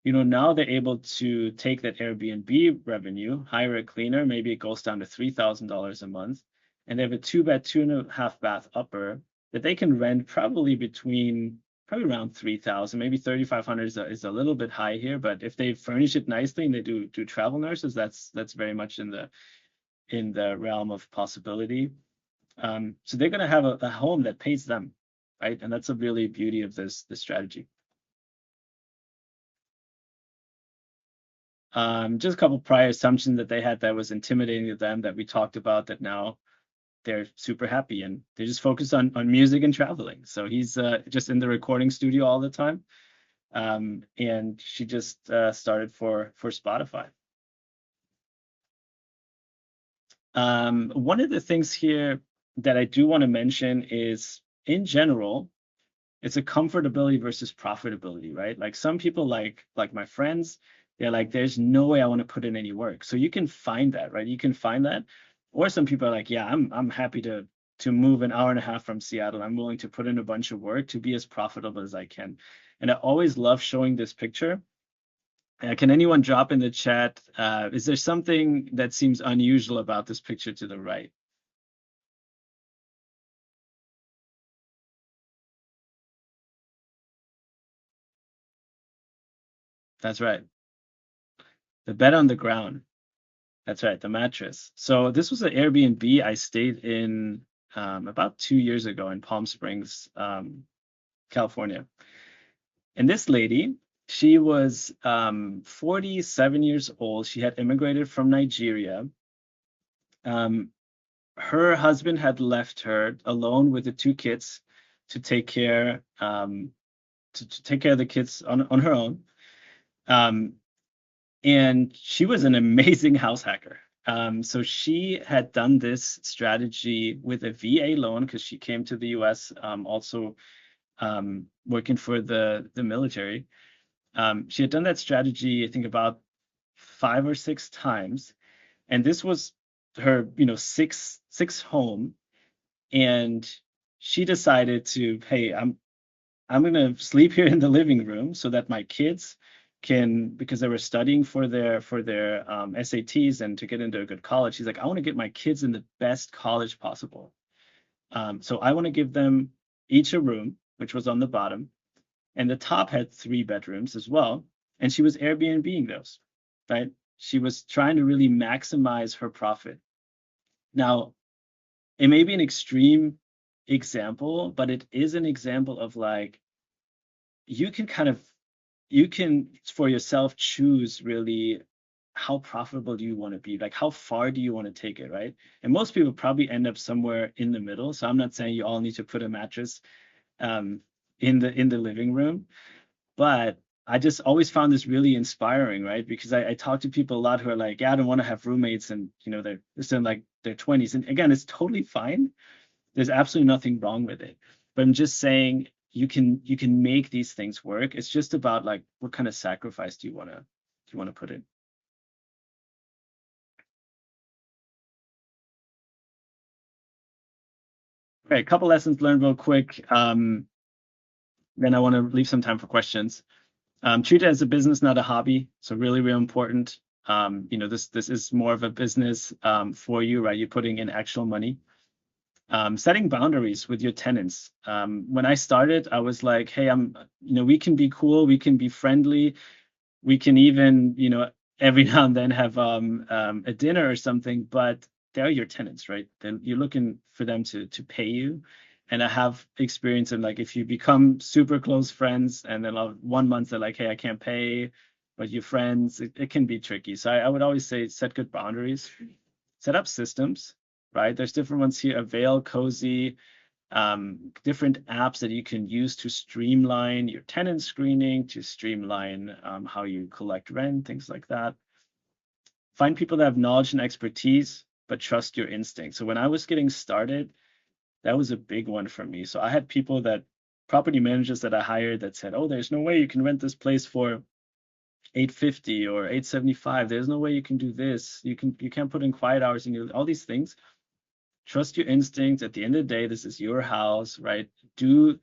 Now they're able to take that Airbnb revenue, hire a cleaner, maybe it goes down to $3,000 a month, and they have a 2-bed, 2.5 bath upper that they can rent probably around $3,000, maybe $3,500 is a little bit high here, but if they furnish it nicely and they do travel nurses, that's very much in the realm of possibility. So they're going to have a home that pays them, right? And that's a really beauty of this strategy. Just a couple prior assumptions that they had that was intimidating to them that we talked about, that now they're super happy and they just focus on music and traveling. So he's just in the recording studio all the time. And she just started for Spotify. One of the things here that I do want to mention is, in general, it's a comfortability versus profitability, right? Like some people, like my friends, they're like, there's no way I want to put in any work. So you can find that, right? You can find that. Or some people are like, yeah, I'm happy to to move an hour and a half from Seattle. I'm willing to put in a bunch of work to be as profitable as I can. And I always love showing this picture. Can anyone drop in the chat? Is there something that seems unusual about this picture to the right? That's right. The bed on the ground. That's right, the mattress. So this was an Airbnb I stayed in about 2 years ago in Palm Springs, California. And this lady, she was 47 years old. She had immigrated from Nigeria. Um, Her husband had left her alone with the two kids to take care to take care of the kids on her own. Um, and she was an amazing house hacker. So she had done this strategy with a VA loan because she came to the US also working for the military. She had done that strategy, I think, about 5 or 6 times, and this was her, sixth home. And she decided to, hey, I'm gonna sleep here in the living room so that my kids can, because they were studying for their SATs and to get into a good college. She's like, I want to get my kids in the best college possible. So I want to give them each a room, which was on the bottom, and the top had 3 bedrooms as well. And she was Airbnb-ing those, right? She was trying to really maximize her profit. Now, it may be an extreme example, but it is an example of like you can kind of you can for yourself choose really how profitable do you want to be, like how far do you want to take it, right? And most people probably end up somewhere in the middle. So I'm not saying you all need to put a mattress um, in the living room, but I just always found this really inspiring, right? Because I talk to people a lot who are like, yeah, I don't want to have roommates, and they're still in like their 20s. And again, it's totally fine. There's absolutely nothing wrong with it. But I'm just saying you can make these things work. It's just about like what kind of sacrifice do you want to put in? Okay, a couple lessons learned real quick. Then I want to leave some time for questions. Treat it as a business, not a hobby. So really, really important. This is more of a business for you, right? You're putting in actual money. Setting boundaries with your tenants. When I started, I was like, hey, we can be cool, we can be friendly, we can even, every now and then have a dinner or something, but they're your tenants, right? You're looking for them to pay you. And I have experience in like if you become super close friends and then 1 month they're like, hey, I can't pay, but you're friends, it can be tricky. So I would always say set good boundaries, set up systems, right? There's different ones here, Avail, Cozy, different apps that you can use to streamline your tenant screening, to streamline how you collect rent, things like that. Find people that have knowledge and expertise, but trust your instinct. So when I was getting started, that was a big one for me. So I had property managers that I hired that said, oh, there's no way you can rent this place for 850 or 875. There's no way you can do this. You can't put in quiet hours and all these things. Trust your instincts. At the end of the day, this is your house, right? Do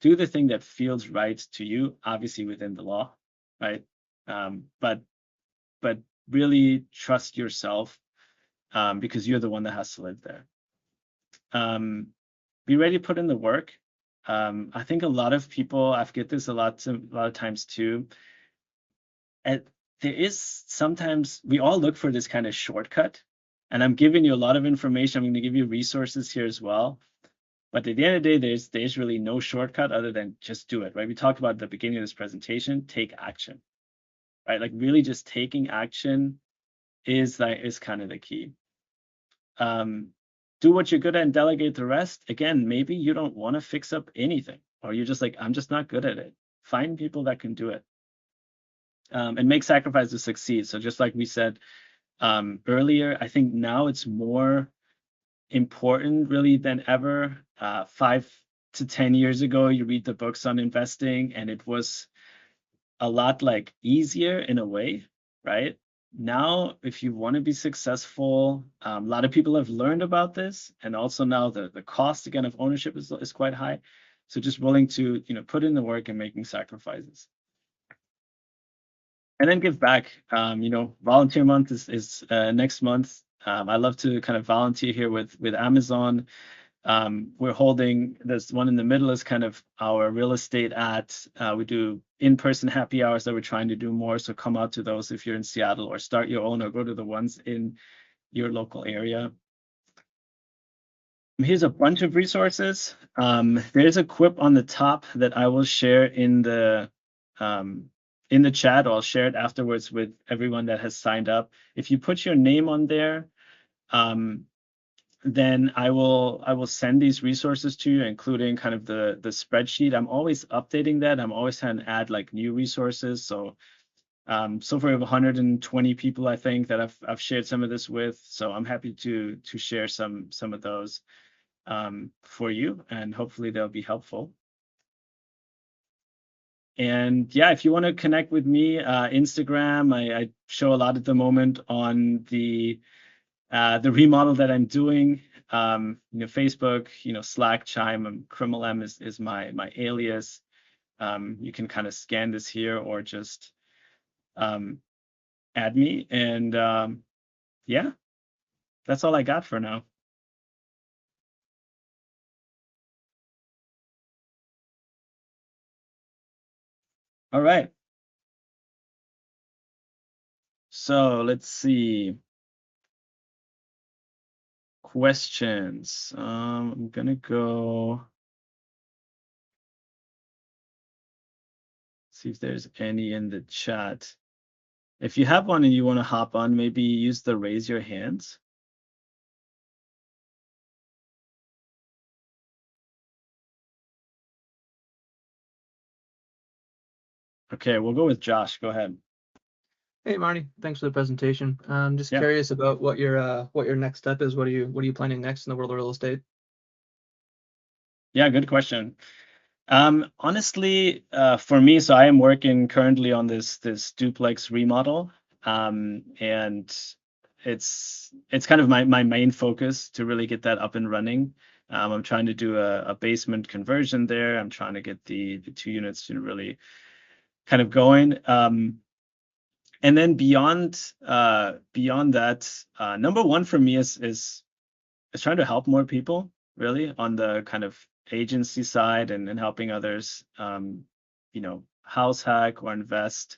the thing that feels right to you, obviously within the law, right? But really trust yourself because you're the one that has to live there. Be ready to put in the work. I think a lot of people, I've get this a lot of times too. And there is sometimes we all look for this kind of shortcut, and I'm giving you a lot of information. I'm going to give you resources here as well. But at the end of the day, there's really no shortcut other than just do it, right? We talked about at the beginning of this presentation, take action, right? Like really just taking action is kind of the key. Do what you're good at and delegate the rest. Again, maybe you don't want to fix up anything, or you're just like, I'm just not good at it. Find people that can do it. And make sacrifices to succeed. So just like we said earlier, I think now it's more important really than ever. 5 to 10 years ago, you read the books on investing and it was a lot like easier in a way, right? now, if you want to be successful, a lot of people have learned about this, and also now the cost again of ownership is quite high. So just willing to put in the work and making sacrifices, and then give back. Volunteer month is next month. I love to kind of volunteer here with Amazon. We're holding this one in the middle is kind of our real estate at. We do in-person happy hours that we're trying to do more. So come out to those if you're in Seattle, or start your own, or go to the ones in your local area. Here's a bunch of resources. There's a quip on the top that I will share in the chat, or I'll share it afterwards with everyone that has signed up. If you put your name on there, then I will send these resources to you, including kind of the spreadsheet. I'm always updating that. I'm always trying to add like new resources. So so far we have 120 people, I think, that I've shared some of this with. So I'm happy to share some of those for you, and hopefully they'll be helpful. And yeah, if you want to connect with me, Instagram, I show a lot at the moment on the remodel that I'm doing. Facebook, Slack, Chime, Criminal M is my alias. You can kind of scan this here, or just add me, and yeah, that's all I got for now. All right. So let's see. Questions. I'm gonna go see if there's any in the chat. If you have one and you want to hop on, maybe use the raise your hands. Okay, we'll go with Josh. Go ahead. Hey Marty, thanks for the presentation. I'm just Yeah. curious about what your next step is. What are you planning next in the world of real estate? Yeah, good question. Honestly, for me, so I am working currently on this duplex remodel, and it's kind of my main focus to really get that up and running. I'm trying to do a basement conversion there. I'm trying to get the 2 units to really kind of going. And then beyond that, number one for me is trying to help more people, really, on the kind of agency side, and helping others, house hack or invest.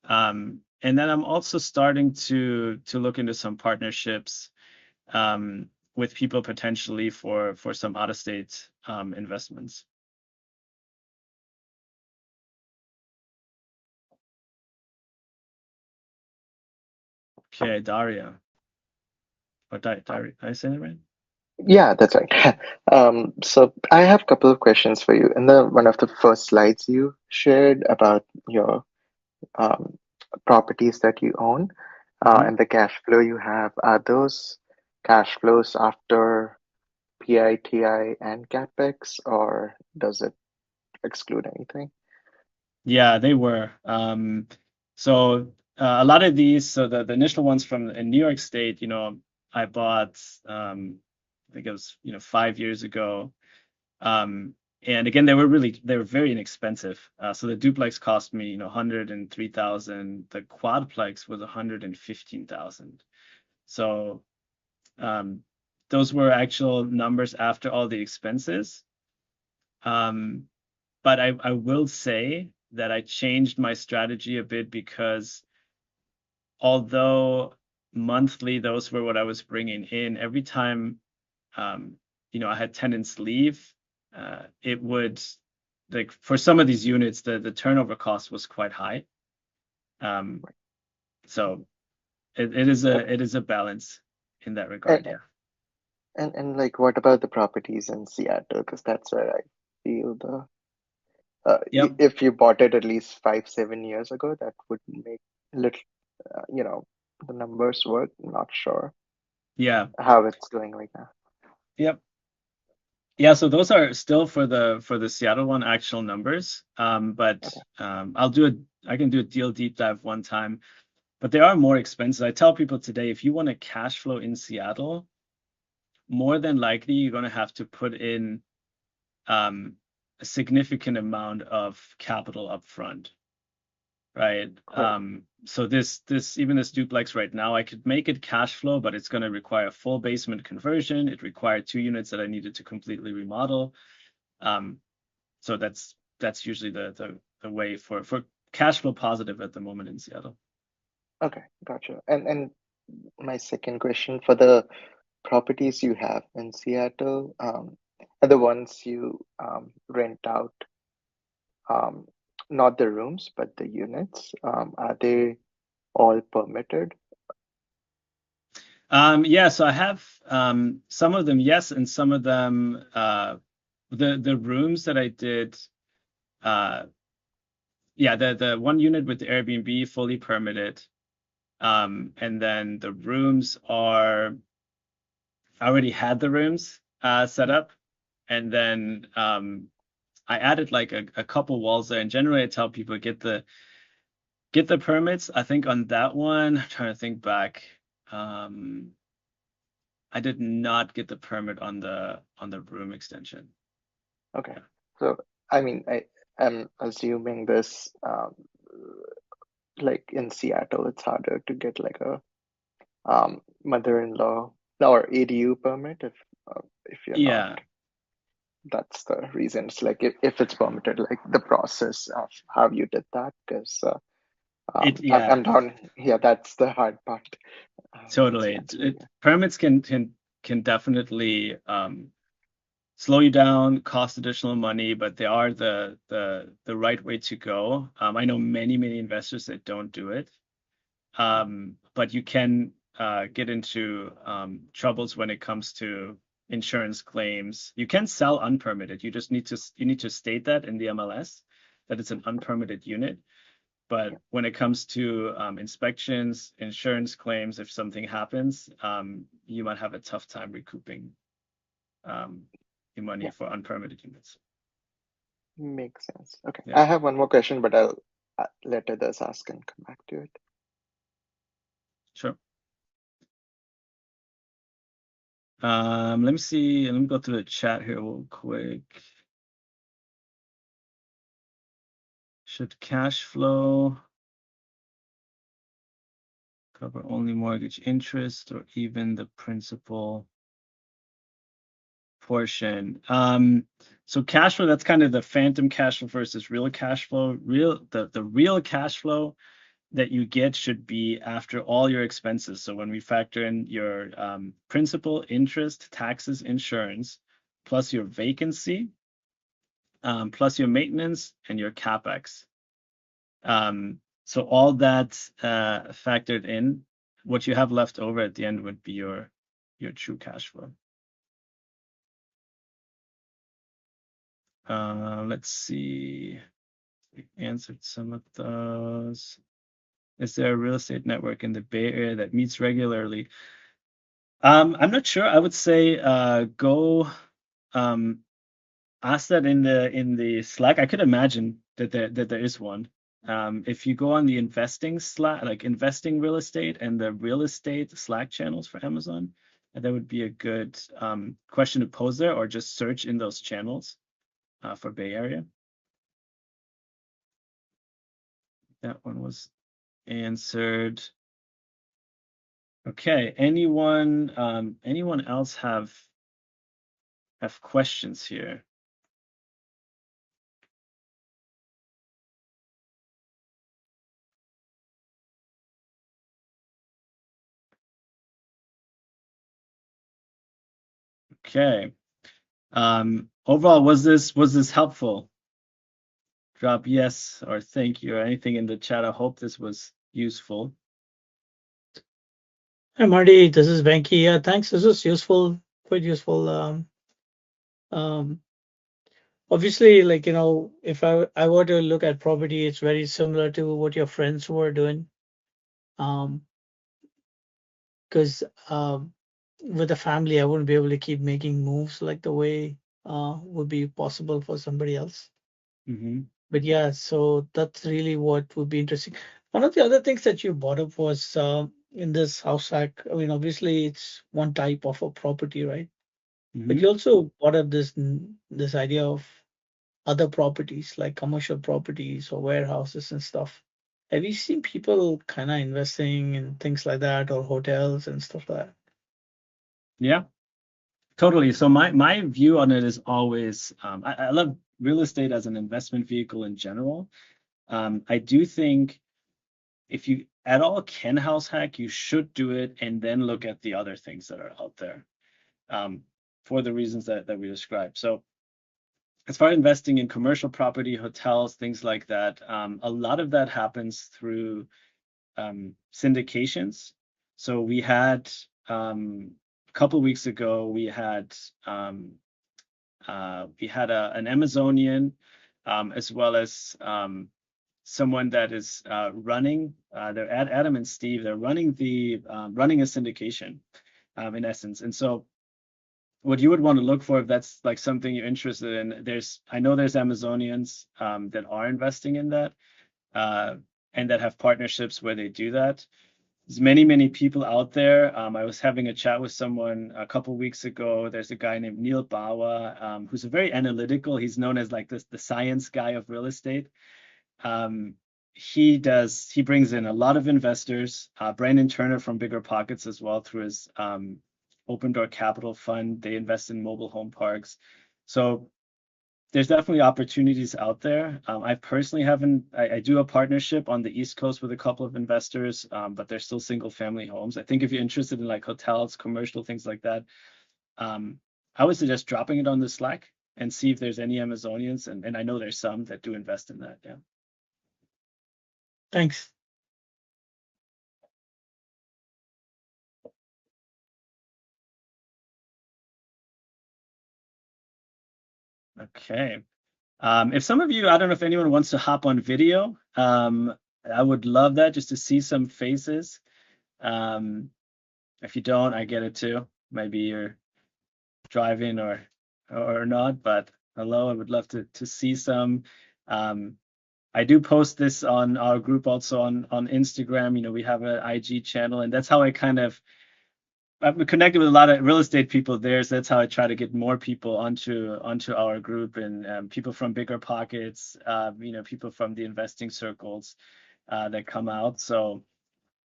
And then I'm also starting to look into some partnerships with people potentially for some out of state investments. Okay, Daria. Or Daria, did I say that right? Yeah, that's right. So I have a couple of questions for you. In the one of the first slides you shared about your um, properties that you own Mm-hmm. and the cash flow you have, are those cash flows after PITI and CapEx, or does it exclude anything? Yeah, they were. So a lot of these, so the initial ones from in New York State, I bought, I think it was, 5 years ago. And again, they were very inexpensive. So the duplex cost me, 103,000. The quadplex was 115,000. So those were actual numbers after all the expenses. But I will say that I changed my strategy a bit, because although monthly those were what I was bringing in, every time I had tenants leave, it would, like, for some of these units, the turnover cost was quite high. So it is a balance in that regard. And, Yeah. and like, what about the properties in Seattle? Because that's where I feel Yep. if you bought it at least 5, 7 years ago, that would make a little, you know, the numbers work. I'm not sure Yeah. how it's doing right now. Yep. Yeah, so those are still for the Seattle one actual numbers. But Okay. I can do a deal deep dive one time. but they are more expensive. I tell people today, if you want to cash flow in Seattle, more than likely you're going to have to put in a significant amount of capital up front, right? Right. So this even this duplex right now, I could make it cash flow, but it's going to require full basement conversion. It required 2 units that I needed to completely remodel. So that's usually the way for cash flow positive at the moment in Seattle. Okay, gotcha. And my second question, for the properties you have in Seattle, are the ones you rent out, um, not the rooms, but the units, are they all permitted? Yeah, so I have some of them, yes, and some of them, the rooms that I did, yeah, the one unit with the Airbnb fully permitted, and then the rooms are, I already had the rooms set up, and then I added like a couple walls there. And generally, I tell people get the permits. I think on that one, I'm trying to think back. I did not get the permit on the room extension. Okay. Yeah. So, I mean, I'm assuming this, like in Seattle, it's harder to get like a mother-in-law or ADU permit if you're not. Yeah. That's the reason. It's like if it's permitted, like the process of how you did that, because Yeah, I'm down here. That's the hard part. In totally. Seattle, yeah. Permits can definitely slow you down, cost additional money, but they are the right way to go. I know many investors that don't do it. But you can get into troubles when it comes to insurance claims. You can sell unpermitted. You just need to state that in the MLS that it's an unpermitted unit. But Yeah. when it comes to inspections, insurance claims, if something happens, you might have a tough time recouping your money Yeah, for unpermitted units. makes sense. Okay, Yeah, I have one more question, but I'll let others ask and come back to it. sure. Let me see. Let me go through the chat here real quick. Should cash flow cover only mortgage interest or even the principal portion? So cash flow, that's kind of the phantom cash flow versus real cash flow. The real cash flow that you get should be after all your expenses. So when we factor in your principal, interest, taxes, insurance, plus your vacancy, plus your maintenance and your capex. So all that factored in, what you have left over at the end would be your true cash flow. Let's see. We answered some of those. Is there a real estate network in the Bay Area that meets regularly? I'm not sure. I would say go ask that in the Slack. I could imagine that there is one. If you go on the investing Slack, like investing real estate and the real estate Slack channels for Amazon, that would be a good question to pose there, or just search in those channels for Bay Area. That one was answered. Okay. Anyone else have questions here? Okay. Overall, was this helpful? Drop yes or thank you or anything in the chat. I hope this was useful. Hi, Marty. This is Venki. Yeah, thanks. This was useful, quite useful. Obviously, like, if I were to look at property, it's very similar to what your friends were doing. Because with a family, I wouldn't be able to keep making moves like the way would be possible for somebody else. Mm-hmm. But yeah, so that's really what would be interesting. One of the other things that you brought up was in this house hack. I mean, obviously, it's one type of a property, right? But you also brought up this idea of other properties like commercial properties or warehouses and stuff. Have you seen people kind of investing in things like that or hotels and stuff like that? Yeah, totally. So my view on it is always I love real estate as an investment vehicle in general. I do think if you at all can house hack, you should do it and then look at the other things that are out there for the reasons that we described. So as far as investing in commercial property, hotels, things like that, a lot of that happens through syndications. So we had a couple of weeks ago, we had an Amazonian as well as someone that is running. They're Adam and Steve. They're running running a syndication in essence. And so what you would want to look for if that's like something you're interested in, I know there's Amazonians that are investing in that and that have partnerships where they do that. There's many people out there. I was having a chat with someone a couple weeks ago. There's a guy named Neil Bawa who's a very analytical. He's known as like the science guy of real estate. He brings in a lot of investors. Brandon Turner from Bigger Pockets as well through his Open Door Capital Fund. They invest in mobile home parks. So there's definitely opportunities out there. I personally haven't. I do a partnership on the East Coast with a couple of investors, but they're still single family homes. I think if you're interested in like hotels, commercial things like that, I would suggest dropping it on the Slack and see if there's any Amazonians. And I know there's some that do invest in that. Yeah. Thanks. Okay. If some of you, I don't know if anyone wants to hop on video, I would love that just to see some faces. If you don't, I get it too. Maybe you're driving or not, but hello, I would love to see some. I do post this on our group also on Instagram. You know, we have an IG channel, and that's how I'm connected with a lot of real estate people there, so that's how I try to get more people onto our group and people from Bigger Pockets, you know, people from the investing circles that come out. So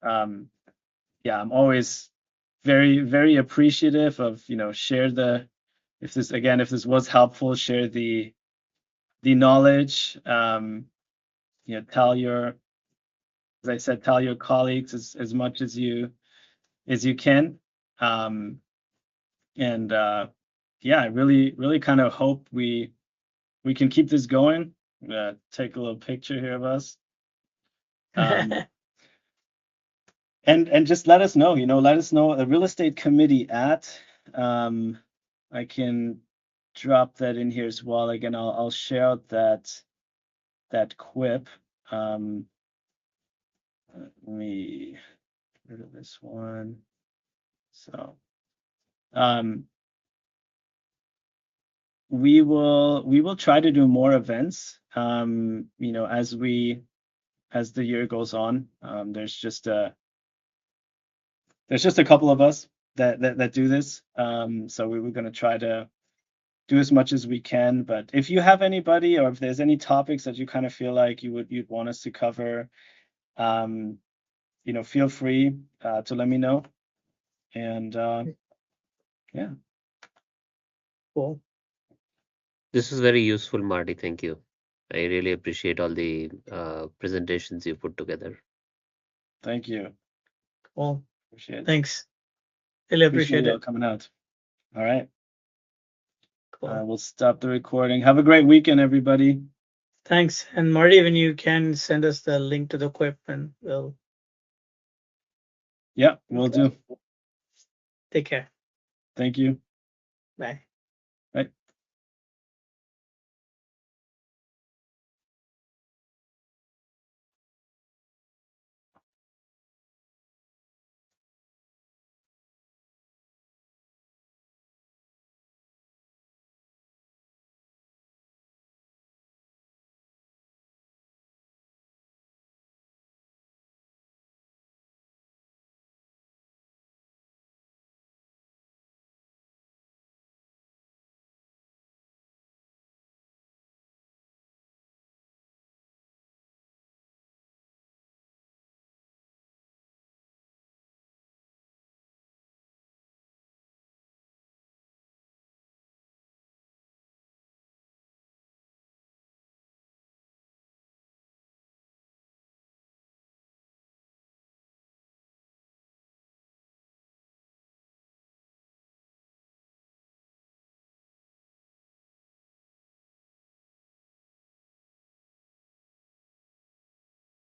yeah, I'm always very appreciative of, you know, if this was helpful, share the knowledge. You know, as I said, tell your colleagues as much as you can. And yeah, I really kind of hope we can keep this going. Take a little picture here of us. And just let us know, let us know the real estate committee at I can drop that in here as well. Again, I'll share out that quip. Let me get rid of this one. So we will try to do more events you know, as the year goes on. There's just a couple of us that do this. So we were going to try to do as much as we can. But if you have anybody, or if there's any topics that you kind of feel like you'd want us to cover, you know, feel free to let me know. And yeah. Cool. This is very useful, Marty. Thank you. I really appreciate all the presentations you put together. Thank you. Well, Appreciate it. thanks. Really appreciate y'all it. coming out. All right. Cool. We'll stop the recording. Have a great weekend, everybody. Thanks. And Marty, when you can send us the link to the quip and we'll. Yeah, we'll do. Take care. Thank you. Bye.